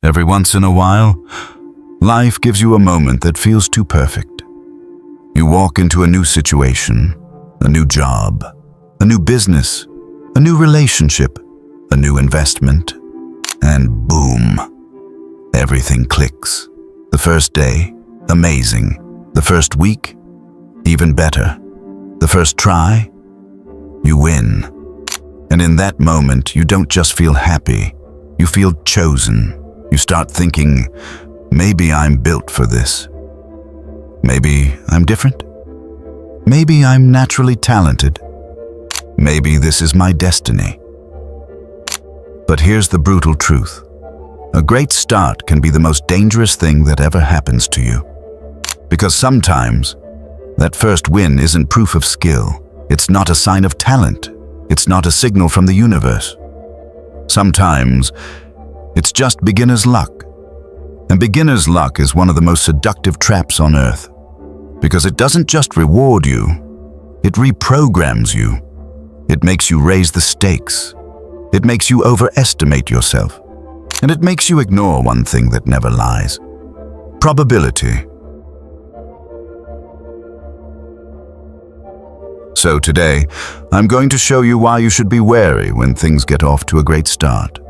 Every once in a while, life gives you a moment that feels too perfect. You walk into a new situation, a new job, a new business, a new relationship, a new investment, and boom, everything clicks. The first day, amazing. The first week, even better. The first try, you win. And in that moment, you don't just feel happy, you feel chosen. You start thinking, maybe I'm built for this. Maybe I'm different. Maybe I'm naturally talented. Maybe this is my destiny. But here's the brutal truth. A great start can be the most dangerous thing that ever happens to you. Because sometimes, that first win isn't proof of skill. It's not a sign of talent. It's not a signal from the universe. Sometimes, it's just beginner's luck. And beginner's luck is one of the most seductive traps on earth. Because it doesn't just reward you, it reprograms you. It makes you raise the stakes. It makes you overestimate yourself. And it makes you ignore one thing that never lies: probability. So today, I'm going to show you why you should be wary when things get off to a great start.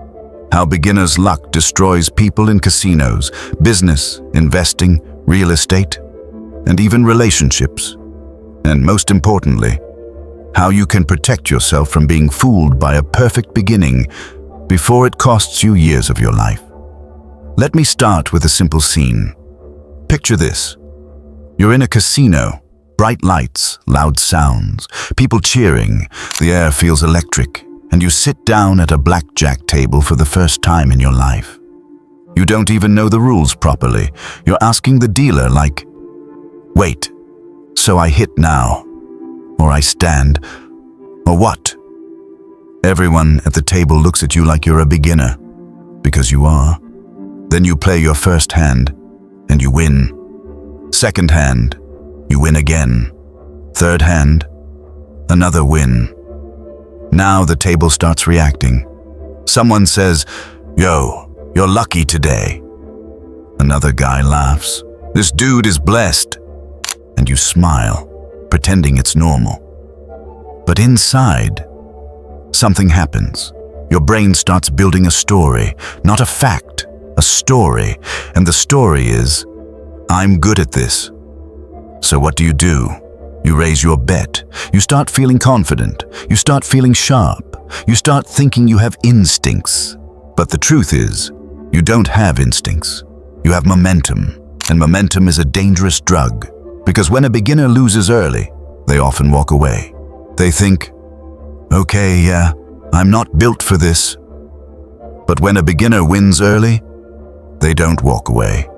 How beginner's luck destroys people in casinos, business, investing, real estate, and even relationships. And most importantly, how you can protect yourself from being fooled by a perfect beginning before it costs you years of your life. Let me start with a simple scene. Picture this. You're in a casino. Bright lights, loud sounds, people cheering, the air feels electric, and you sit down at a blackjack table for the first time in your life. You don't even know the rules properly. You're asking the dealer like, wait, so I hit now, or I stand, or what? Everyone at the table looks at you like you're a beginner, because you are. Then you play your first hand, and you win. Second hand, you win again. Third hand, another win. Now the table starts reacting. Someone says, "Yo, you're lucky today." Another guy laughs. "This dude is blessed." And you smile, pretending it's normal. But inside, something happens. Your brain starts building a story, not a fact, a story. And the story is, I'm good at this. So what do? You raise your bet. You start feeling confident. You start feeling sharp. You start thinking you have instincts. But the truth is, you don't have instincts. You have momentum. And momentum is a dangerous drug. Because when a beginner loses early, they often walk away. They think, okay, yeah, I'm not built for this. But when a beginner wins early, they don't walk away.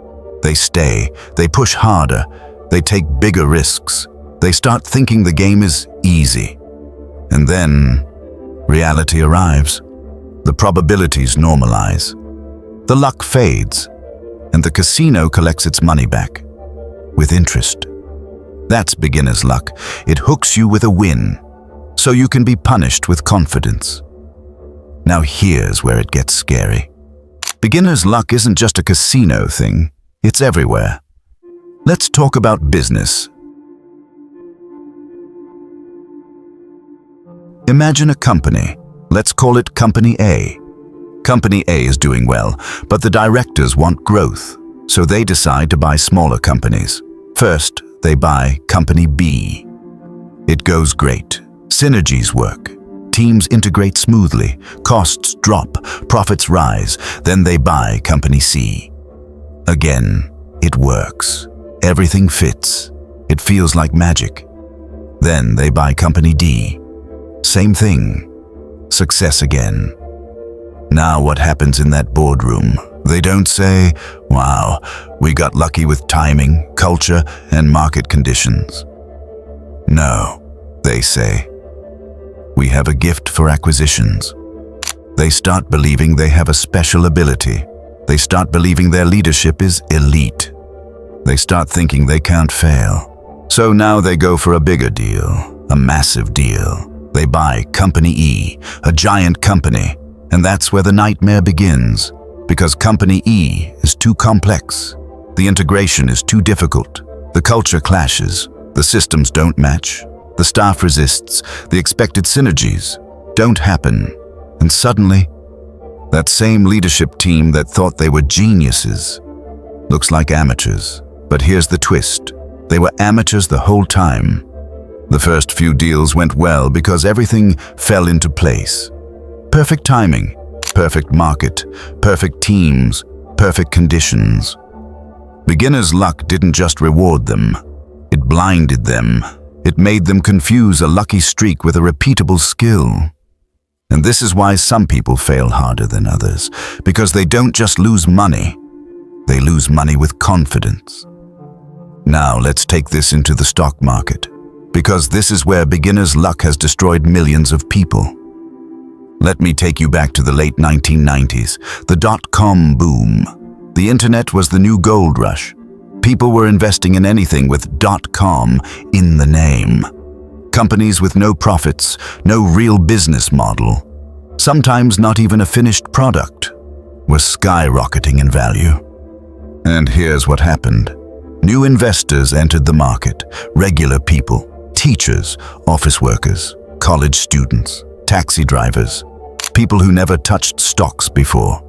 They stay. They push harder. They take bigger risks. They start thinking the game is easy. And then, reality arrives. The probabilities normalize. The luck fades, and the casino collects its money back, with interest. That's beginner's luck. It hooks you with a win, so you can be punished with confidence. Now here's where it gets scary. Beginner's luck isn't just a casino thing, it's everywhere. Let's talk about business. Imagine a company. Let's call it Company A. Company A is doing well, but the directors want growth, so they decide to buy smaller companies. First, they buy Company B. It goes great. Synergies work. Teams integrate smoothly. Costs drop. Profits rise. Then they buy Company C. Again, it works. Everything fits. It feels like magic. Then they buy Company D. Same thing. Success again. Now what happens in that boardroom? They don't say, wow, we got lucky with timing, culture, and market conditions. No, they say, we have a gift for acquisitions. They start believing they have a special ability. They start believing their leadership is elite. They start thinking they can't fail. So now they go for a bigger deal, a massive deal. They buy Company E, a giant company, and that's where the nightmare begins. Because Company E is too complex. The integration is too difficult. The culture clashes. The systems don't match. The staff resists. The expected synergies don't happen. And suddenly, that same leadership team that thought they were geniuses looks like amateurs. But here's the twist. They were amateurs the whole time. The first few deals went well because everything fell into place. Perfect timing, perfect market, perfect teams, perfect conditions. Beginner's luck didn't just reward them. It blinded them. It made them confuse a lucky streak with a repeatable skill. And this is why some people fail harder than others, because they don't just lose money, they lose money with confidence. Now let's take this into the stock market, because this is where beginner's luck has destroyed millions of people. Let me take you back to the late 1990s, the dot-com boom. The internet was the new gold rush. People were investing in anything with .com in the name. Companies with no profits, no real business model, sometimes not even a finished product, were skyrocketing in value. And here's what happened. New investors entered the market, regular people, teachers, office workers, college students, taxi drivers, people who never touched stocks before.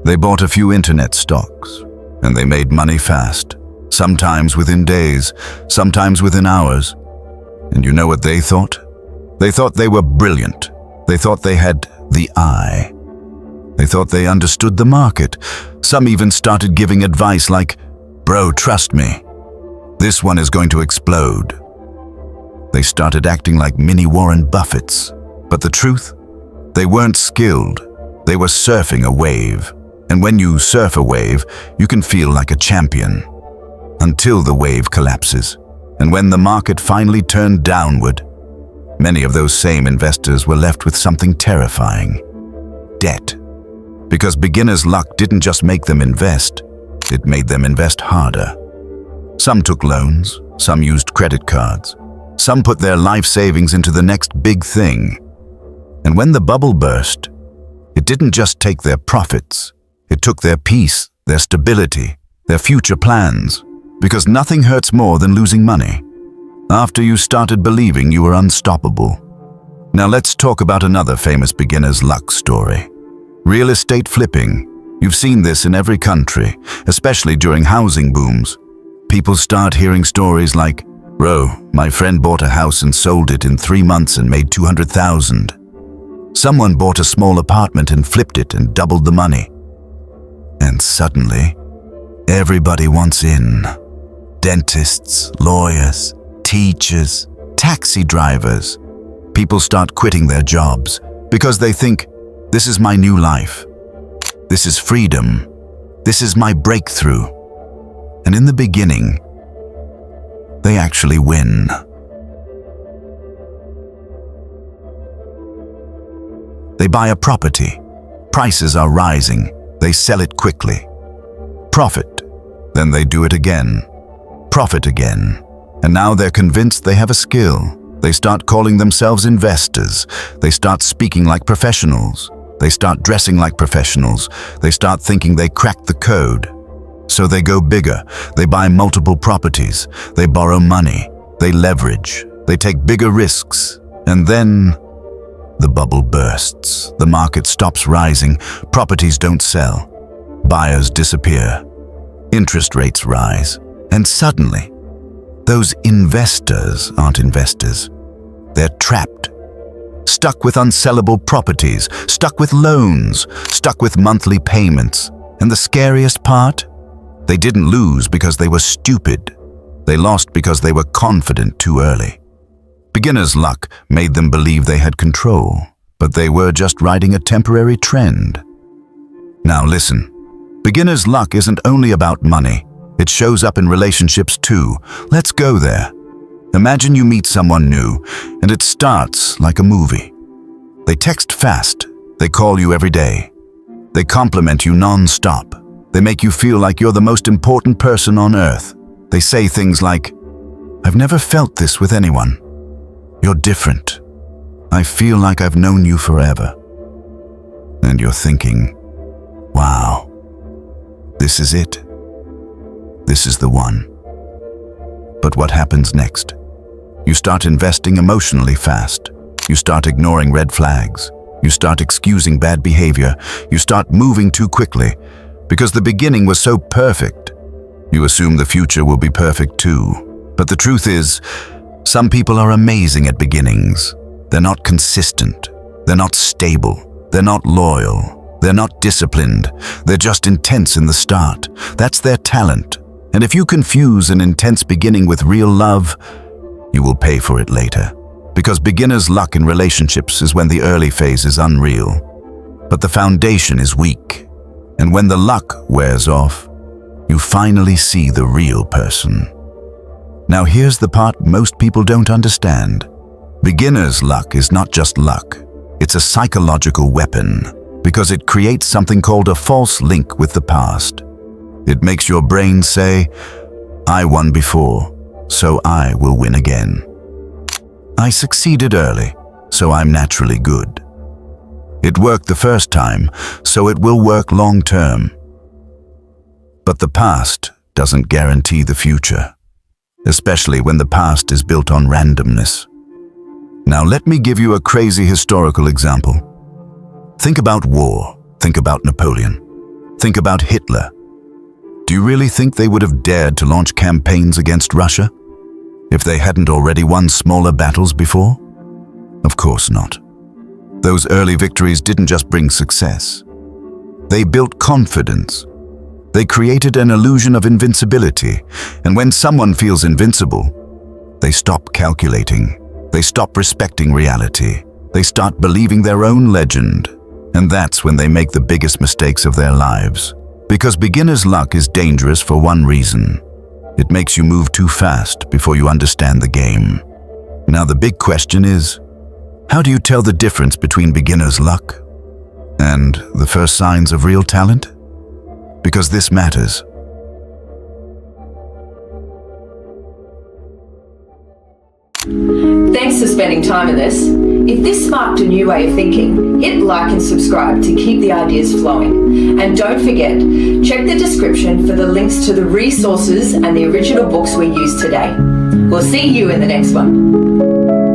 They bought a few internet stocks, and they made money fast, sometimes within days, sometimes within hours. And you know what they thought? They thought they were brilliant. They thought they had the eye. They thought they understood the market. Some even started giving advice like, "Bro, trust me. This one is going to explode." They started acting like mini Warren Buffetts. But the truth? They weren't skilled. They were surfing a wave. And when you surf a wave, you can feel like a champion. Until the wave collapses. And when the market finally turned downward, many of those same investors were left with something terrifying: debt. Because beginner's luck didn't just make them invest, it made them invest harder. Some took loans, some used credit cards, some put their life savings into the next big thing. And when the bubble burst, it didn't just take their profits, it took their peace, their stability, their future plans. Because nothing hurts more than losing money after you started believing you were unstoppable. Now let's talk about another famous beginner's luck story. Real estate flipping. You've seen this in every country, especially during housing booms. People start hearing stories like, "Bro, my friend bought a house and sold it in 3 months and made 200,000. Someone bought a small apartment and flipped it and doubled the money." And suddenly, everybody wants in. Dentists, lawyers, teachers, taxi drivers. People start quitting their jobs because they think, "This is my new life. This is freedom. This is my breakthrough." And in the beginning, they actually win. They buy a property. Prices are rising. They sell it quickly. Profit. Then they do it again. Profit again. And now they're convinced they have a skill. They start calling themselves investors. They start speaking like professionals. They start dressing like professionals. They start thinking they cracked the code. So they go bigger. They buy multiple properties. They borrow money. They leverage. They take bigger risks. And then the bubble bursts. The market stops rising. Properties don't sell. Buyers disappear. Interest rates rise. And suddenly, those investors aren't investors. They're trapped. Stuck with unsellable properties, stuck with loans, stuck with monthly payments. And the scariest part? They didn't lose because they were stupid. They lost because they were confident too early. Beginner's luck made them believe they had control, but they were just riding a temporary trend. Now listen, beginner's luck isn't only about money. It shows up in relationships too. Let's go there. Imagine you meet someone new, and it starts like a movie. They text fast. They call you every day. They compliment you non-stop. They make you feel like you're the most important person on earth. They say things like, "I've never felt this with anyone. You're different." I feel like I've known you forever. And you're thinking, wow, this is it. This is the one. But what happens next? You start investing emotionally fast. You start ignoring red flags. You start excusing bad behavior. You start moving too quickly because the beginning was so perfect. You assume the future will be perfect too. But the truth is, some people are amazing at beginnings. They're not consistent. They're not stable. They're not loyal. They're not disciplined. They're just intense in the start. That's their talent. And if you confuse an intense beginning with real love, you will pay for it later. Because beginner's luck in relationships is when the early phase is unreal, but the foundation is weak. And when the luck wears off, you finally see the real person. Now here's the part most people don't understand. Beginner's luck is not just luck. It's a psychological weapon because it creates something called a false link with the past. It makes your brain say, I won before, so I will win again. I succeeded early, so I'm naturally good. It worked the first time, so it will work long term. But the past doesn't guarantee the future, especially when the past is built on randomness. Now let me give you a crazy historical example. Think about war. Think about Napoleon. Think about Hitler. Do you really think they would have dared to launch campaigns against Russia if they hadn't already won smaller battles before? Of course not. Those early victories didn't just bring success. They built confidence. They created an illusion of invincibility, and when someone feels invincible, they stop calculating. They stop respecting reality. They start believing their own legend, and that's when they make the biggest mistakes of their lives. Because beginner's luck is dangerous for one reason. It makes you move too fast before you understand the game. Now the big question is, how do you tell the difference between beginner's luck and the first signs of real talent? Because this matters. Thanks for spending time with us. If this sparked a new way of thinking, hit like and subscribe to keep the ideas flowing. And don't forget, check the description for the links to the resources and the original books we used today. We'll see you in the next one.